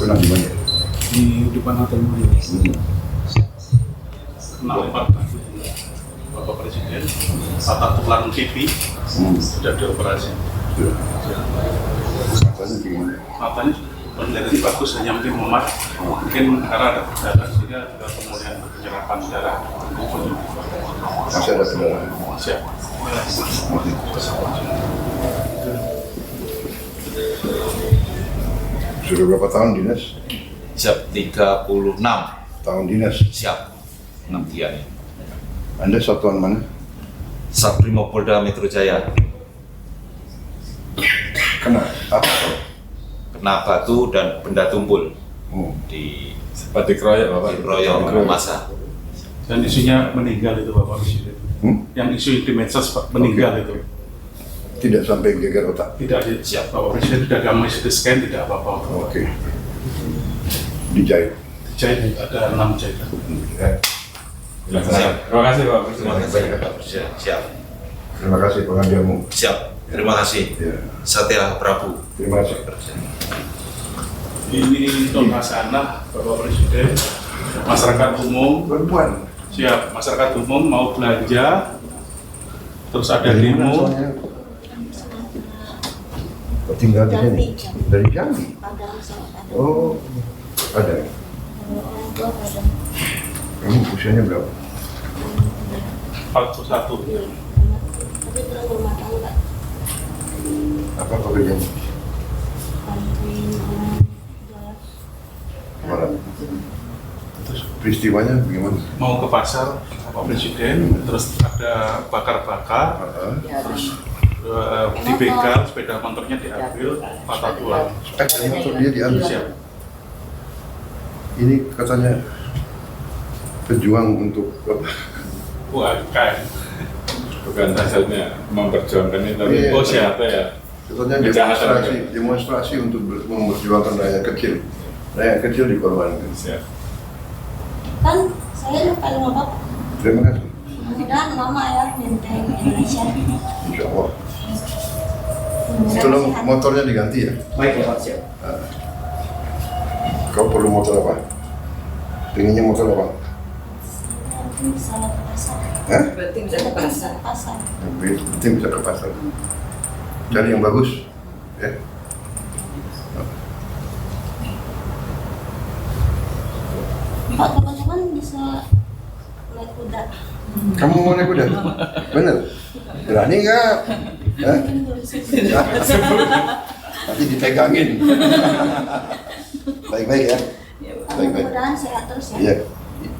kena di mana? Di depan hotel Mulia. Kena 4 kali. Bapak Presiden, patah tulang pipi, sudah dioperasi. Matanya gimana? Matanya penglihatannya bagus, hanya mungkin memar, mungkin karena ada darah sehingga ada pemulihan penyerapan darah. Masih ada kendala? Siap. Sudah berapa tahun dinas? Siap 36 Tahun dinas. siap pengabdian. Anda satuan mana? Satrimopolda Metro Jaya. Kena apa? Kena batu dan benda tumpul Oh. di Seperti keroyok Bapak. dikeroyok massa. Dan isunya meninggal itu Bapak Presiden. Yang isu di medsos Pak, meninggal itu. Tidak sampai geger otak. Tidak ada, Siap. Bapak Presiden tidak kami scan, tidak apa-apa. Oke. Dijahit. Jahit ada 6 jahitan. Siap. Terima kasih Pak Terima Presiden. kasih Pak Presiden. Siap. Terima kasih pengambilanmu. Siap. Terima kasih. Ya. Satya Prabu. Terima kasih. Ini untuk Hasanah, Bapak Presiden, masyarakat umum, Perempuan. siap, masyarakat umum mau belanja, terus ada demo, Kok tinggal di sini? Dari Jambi. Oh, ada. Kamu usianya berapa? 41. Apa pekerjaannya? Malam. Terus peristiwanya bagaimana? Mau ke pasar, Bapak Presiden, terus ada bakar-bakar, terus dibegal, sepeda motornya diambil, patah tulang. Sepeda motor dia diambil. Siap. Ini katanya pejuang untuk apa? UMKM. Bukan hasilnya memperjuangkan ini, tapi Iya. ternyata ya. Katanya Kejahatan demonstrasi untuk memperjuangkan rakyat kecil. Rakyat kecil dikorbankan. Siap. Kan saya lupa nama bapak. Terima kasih. Mudah-mudahan mama ya benteng Indonesia. Insya Allah. Tolong motornya diganti ya. Baik ya Pak, siap. Kau perlu motor apa? Pengennya motor apa? Nanti bisa ke pasar. Hah? Berarti bisa ke pasar. Pasar. Yang penting bisa ke pasar. Cari yang bagus. Ya. Pak, kapan-kapan bisa naik kuda. Kamu mau naik kuda? Bener? Berani nggak? Hah? Nanti dipegangin. Baik-baik ya. Baik-baik. Mudah-mudahan sehat terus ya. Iya.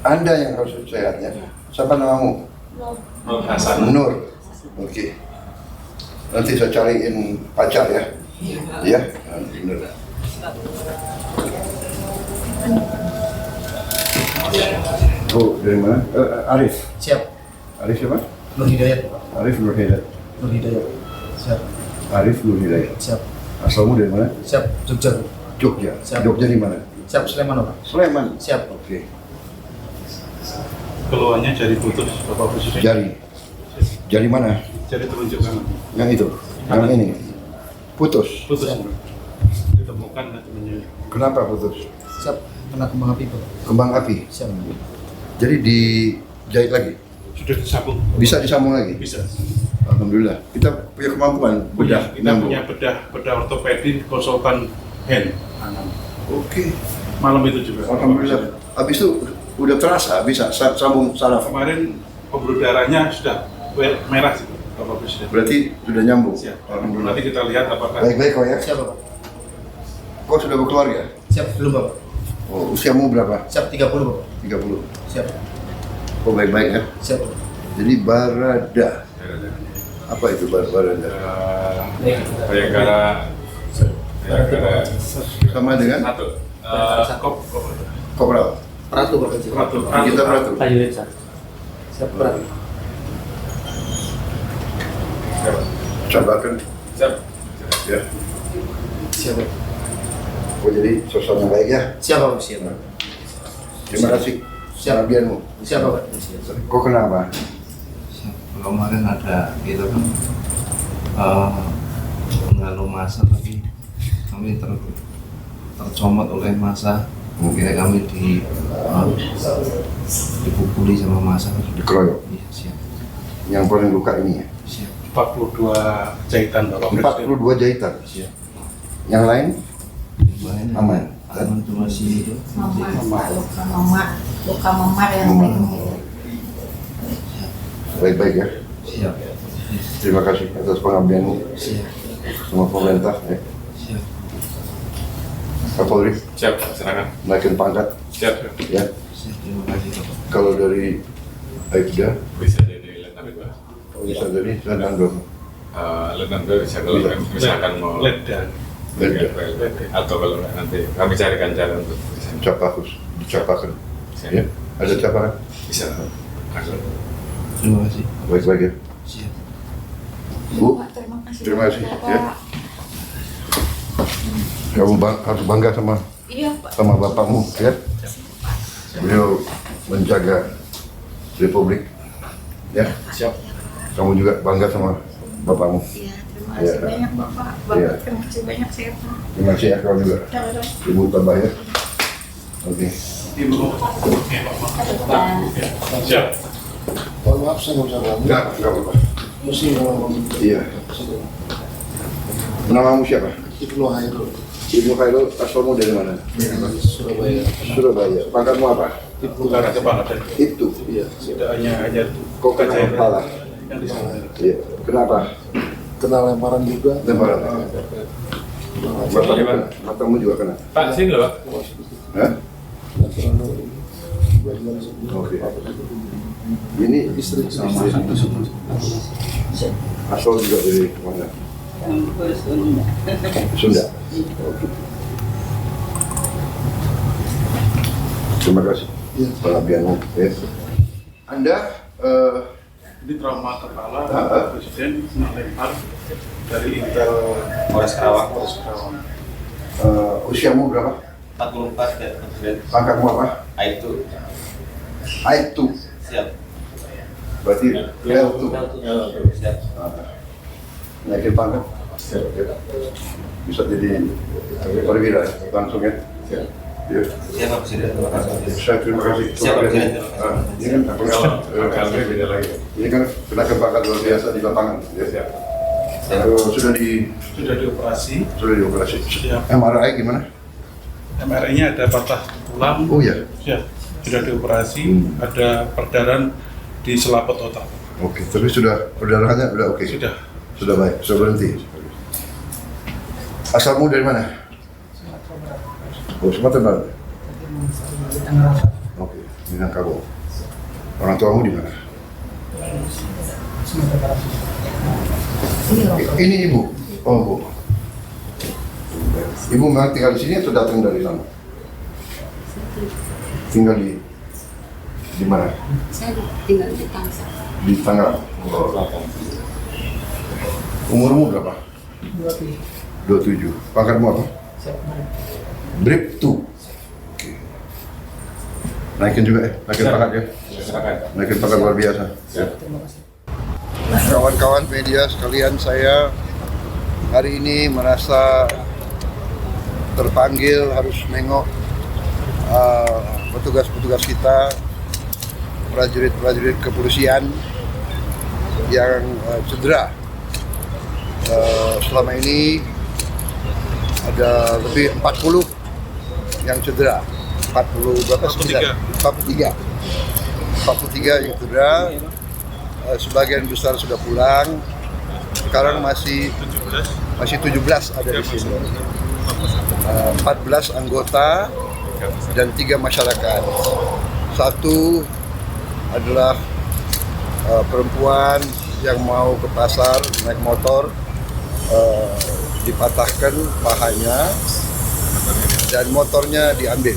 Anda yang harus sehatnya. Siapa namamu? Loh. Nur Hasanah. Nur. Oke. Nanti saya cariin pacar ya. Iya. Nur. Oh, dari mana? Arif. Siap. Arif siapa? Nur Hidayat Pak. Arif Nur Hidayat. Nur Hidayat. Siap. Arif Nur Hidayat. Siap. Asalmu dari mana? Siap. Jogja. Jogja. Siap. Jogja di mana? Siap Sleman Pak. Sleman. Siap. Oke. Keluarnya jari putus, Bapak Presiden. Jari. Jari mana? Jari telunjuk kanan. Yang itu. Yang ini. Putus. Putus. Ditemukan katanya. Kenapa putus? Siap. Kena kembang api Pak. Kembang api. Siap. Jadi dijahit lagi. Sudah disambung. Bisa disambung lagi. Bisa. Alhamdulillah. Kita punya kemampuan bedah. Kita punya bedah ortopedi konsultan hand. Oke. Malam itu juga. Alhamdulillah. Habis itu udah terasa bisa sambung saraf. Kemarin pembuluh darahnya sudah merah sih, Bapak Presiden. Berarti sudah nyambung. Siap. Alhamdulillah. Nanti kita lihat apakah Baik-baik kau ya. Siap Pak. Kau sudah berkeluarga? Siap belum Pak. Oh, usiamu berapa? Siap 30 Pak. 30. Siap. Oh, baik-baik ya. Siap Pak. Jadi barada. Apa itu barada? Bayangkara Sama dengan satu. kopral. Peratu Pak. Ratu. Kita beratu. Siap peratu. Cobakan Siap. ya. Siap Pak. Oh, jadi sosok yang baik ya. Siap Pak. Siap Pak. Terima kasih. Siap. Pengabdianmu. Siap Pak. Siap. Kau kenapa? Kemarin ada gitu kan menganu masa tapi kami tercomot oleh massa. Mungkin kami dipukuli sama massa. Dikeroyok. Iya, siap. Yang paling luka ini ya. Siap. 42 jahitan Bapak Presiden. 42 jahitan. Siap. Yang lain Aman. aman. Aman cuma sini itu. luka memar yang Baik-baik ya. Siap. Terima kasih atas pengabdianmu Siap. sama pemerintah ya. Siap. Kapolri Siap, silakan. naikin pangkat Siap. ya. Siap. Terima kasih Bapak. Kalau dari Aibda Bisa jadi letnan dua. bisa jadi dan dong. Letnan dua bisa kalau misalkan mau Letdan. Letdan. atau kalau nggak nanti kami carikan cara untuk bisa. Capakus dicapakan ya. Ada capakan. Bisa. Langsung. Terima kasih. Baik-baik ya. Siap. Bu, terima kasih. terima kasih ya. Kamu harus bangga sama Iya, Pak. sama bapakmu ya. Beliau menjaga Republik ya. Siap. Kamu juga bangga sama bapakmu. Iya, terima kasih Iya. banyak Bapak. Iya. Terima kasih banyak sehat. Terima kasih ya kau juga. Ibu tambah ya. Oke. Ibu. Oke, Bapak. Siap. Mohon maaf saya nggak bisa ngomong. Enggak apa-apa. Mesti ngomong. Iya. Namamu siapa? Ibnu Hairul, Ibu Khairul, asalmu dari mana? Surabaya. Surabaya. Pangkatmu apa? Bukan kepala Itu. Iya. tidak hanya Kok kena kepala? yang di sana. Iya. Kenapa? Kena lemparan juga. Lemparan. Bapakmu, matamu juga kena. Pak, sini loh Pak. Hah? Terlalu bagian sini. Oke. Ini Istri sama asal juga dari mana? Sunda. Oke. Terima kasih. Iya. Pengabdianmu. Ya. Anda Ini trauma kepala Ah. Presiden kena lempar dari Intel Polres Karawang. usiamu berapa? 44 ya, Presiden. Pangkatmu apa? Itu. Aitu. Siap. Berarti L2. Siap. Naikin pangkat. Bisa jadi perwira ya, langsung ya. Ya. Siap Pak Presiden. Terima kasih. Saya terima kasih. Siap, Pak Presiden. Ini kan Kami beda lagi. ini kan kenaikan pangkat luar biasa di lapangan. Ya. Siap. Sudah sudah dioperasi. dioperasi. Siap. MRI gimana? MRI-nya ada patah tulang. Oh ya. Ya, sudah dioperasi, ada perdarahan di selaput otak. Oke, tapi sudah perdarahannya udah oke. Sudah. Sudah baik, sudah berhenti. Asalmu dari mana? Oh, Sumatera Barat. Oke, Minangkabau. Orang tuamu di mana? Ini ibu. Oh, bu. Ibu memang tinggal di sini atau datang dari sana? Tinggal di mana? Saya tinggal di Tangsel. Di Tangerang. Oh. Umurmu berapa? 27. Pangkatmu apa? Brip 2. Oke. Naikin juga ya? Naikin pangkat ya? Silakan. Naikin pangkat luar biasa. Ya. Kawan-kawan media sekalian, saya hari ini merasa terpanggil harus nengok petugas-petugas kita, prajurit-prajurit kepolisian yang cedera. Selama ini ada lebih 40 yang cedera. 40 berapa? 43 yang cedera. Sebagian besar sudah pulang. Sekarang masih 17 ada di sini. 14 anggota dan 3 masyarakat. Satu adalah perempuan yang mau ke pasar naik motor, dipatahkan pahanya dan motornya diambil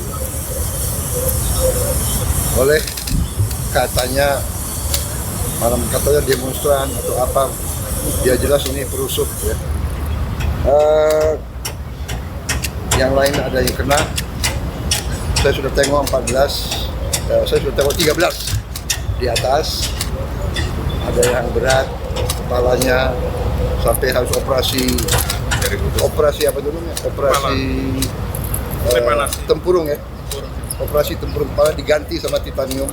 oleh katanya demonstran atau apa, dia jelas ini perusuh ya. Yang lain ada yang kena, saya sudah tengok 14, saya sudah tengok 13 di atas, ada yang berat kepalanya sampai harus operasi apa dulu ya? Operasi tempurung ya. Operasi tempurung kepala diganti sama titanium.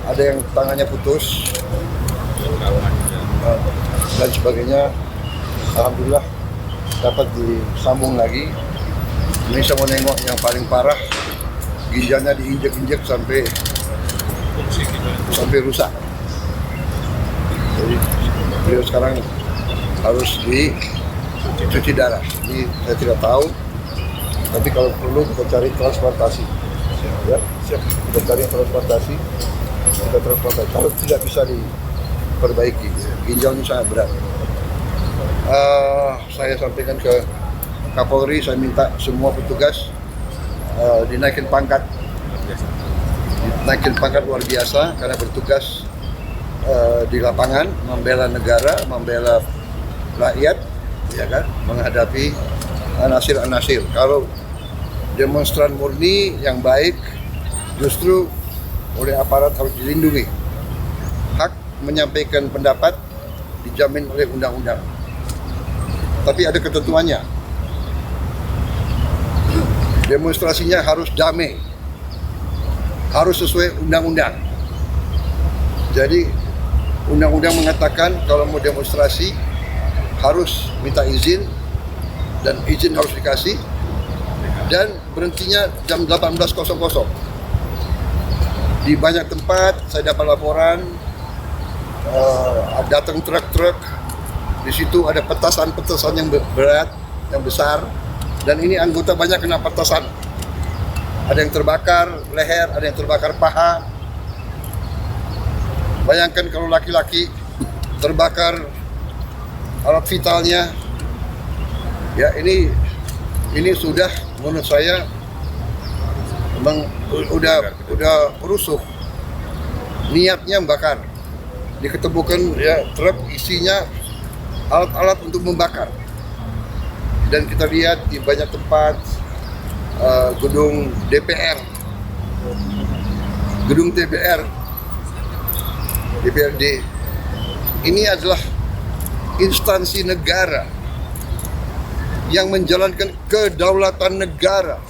Ada yang tangannya putus dan sebagainya. Alhamdulillah dapat disambung lagi. Ini saya mau nengok yang paling parah, ginjalnya diinjek-injek sampai rusak. Jadi beliau sekarang harus dicuci darah. Jadi saya tidak tahu, tapi kalau perlu kita cari transplantasi. Ya, kita cari transplantasi. Kalau tidak bisa diperbaiki, ginjalnya sangat berat. Saya sampaikan ke Kapolri, saya minta semua petugas dinaikin pangkat luar biasa karena bertugas di lapangan, membela negara, membela rakyat, ya kan, menghadapi anasir-anasir. Kalau demonstran murni yang baik, justru oleh aparat harus dilindungi. Hak menyampaikan pendapat dijamin oleh undang-undang. Tapi ada ketentuannya. Demonstrasinya harus damai. Harus sesuai undang-undang. Jadi undang-undang mengatakan kalau mau demonstrasi harus minta izin dan izin harus dikasih dan berhentinya jam 18.00. Di banyak tempat saya dapat laporan datang truk-truk, di situ ada petasan-petasan yang berat, yang besar, dan ini anggota banyak kena petasan. Ada yang terbakar leher, ada yang terbakar paha. Bayangkan kalau laki-laki terbakar alat vitalnya. Ya, ini sudah menurut saya memang udah rusuh. Niatnya membakar. Diketemukan ya truk isinya alat-alat untuk membakar. Dan kita lihat di banyak tempat gedung DPR, gedung TBR, DPRD. Ini adalah instansi negara yang menjalankan kedaulatan negara,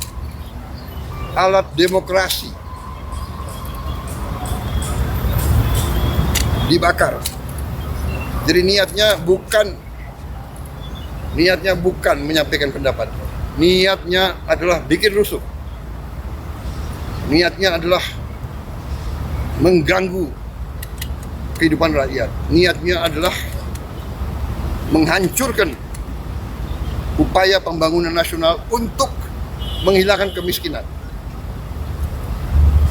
alat demokrasi, dibakar. Jadi niatnya bukan menyampaikan pendapat. Niatnya adalah bikin rusuh. Niatnya adalah mengganggu kehidupan rakyat. Niatnya adalah menghancurkan upaya pembangunan nasional untuk menghilangkan kemiskinan.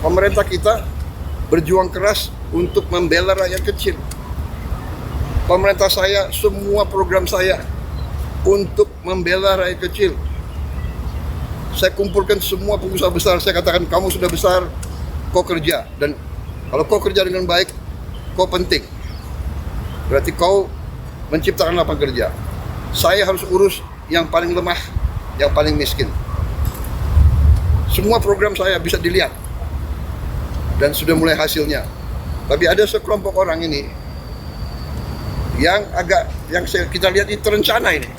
Pemerintah kita berjuang keras untuk membela rakyat kecil. Pemerintah saya, semua program saya untuk membela rakyat kecil. Saya kumpulkan semua pengusaha besar, saya katakan kamu sudah besar, kau kerja. Dan kalau kau kerja dengan baik, kau penting. Berarti kau menciptakan lapangan kerja. Saya harus urus yang paling lemah, yang paling miskin. Semua program saya bisa dilihat. Dan sudah mulai hasilnya. Tapi ada sekelompok orang ini yang kita lihat itu terencana ini.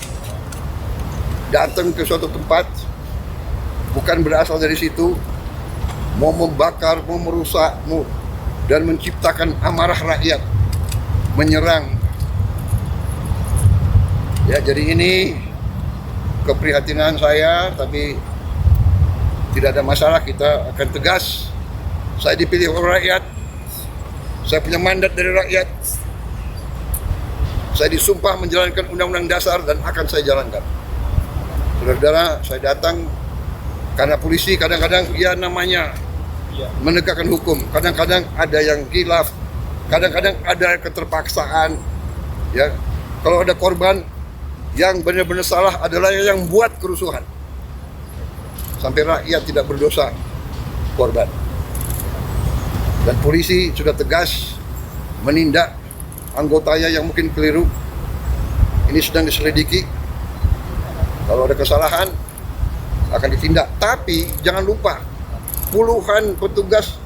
Datang ke suatu tempat, bukan berasal dari situ, mau membakar, mau merusak, dan menciptakan amarah rakyat, menyerang. Ya, jadi ini keprihatinan saya, tapi tidak ada masalah, kita akan tegas. Saya dipilih oleh rakyat, saya punya mandat dari rakyat, saya disumpah menjalankan undang-undang dasar dan akan saya jalankan. Saudara-saudara, saya datang karena polisi kadang-kadang ya namanya menegakkan hukum, kadang-kadang ada yang khilaf, kadang-kadang ada keterpaksaan. Ya, kalau ada korban yang benar-benar salah adalah yang buat kerusuhan, sampai rakyat tidak berdosa korban. Dan polisi sudah tegas menindak anggotanya yang mungkin keliru. Ini sedang diselidiki. Kalau ada kesalahan akan ditindak. Tapi jangan lupa puluhan petugas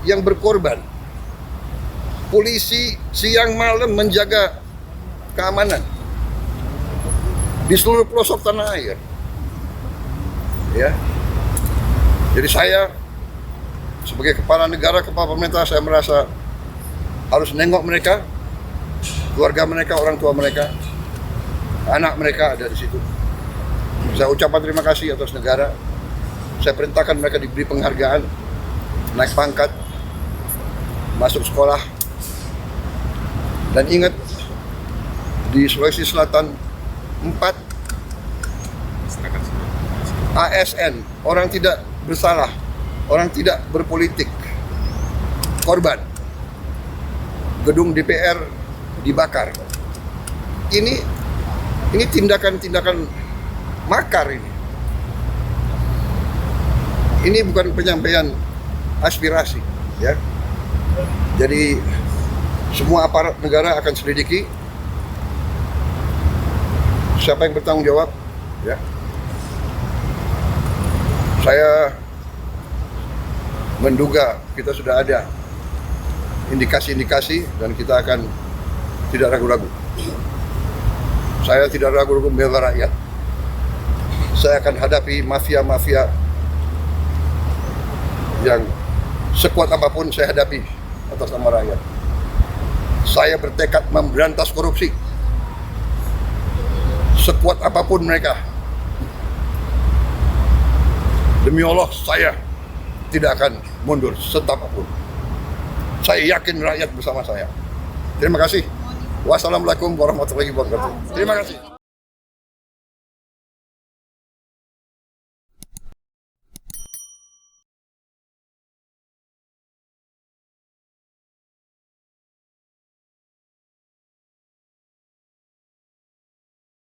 yang berkorban. Polisi siang malam menjaga keamanan di seluruh pelosok tanah air. Ya. Jadi saya sebagai kepala negara, kepala pemerintah, saya merasa harus nengok mereka, keluarga mereka, orang tua mereka, anak mereka ada di situ. Saya ucapkan terima kasih atas negara. Saya perintahkan mereka diberi penghargaan, naik pangkat, masuk sekolah. Dan ingat, di Sulawesi Selatan 4 ASN, orang tidak bersalah, orang tidak berpolitik, korban. Gedung DPR dibakar. Ini tindakan-tindakan makar ini. Ini bukan penyampaian aspirasi, ya. Jadi semua aparat negara akan selidiki siapa yang bertanggung jawab, ya. Saya menduga kita sudah ada indikasi-indikasi dan kita akan tidak ragu-ragu. Saya tidak ragu-ragu membela rakyat. Saya akan hadapi mafia-mafia yang sekuat apapun saya hadapi atas nama rakyat. Saya bertekad memberantas korupsi. Sekuat apapun mereka. Demi Allah, saya tidak akan mundur setapapun. Saya yakin rakyat bersama saya. Terima kasih. Wassalamualaikum warahmatullahi wabarakatuh. Terima kasih.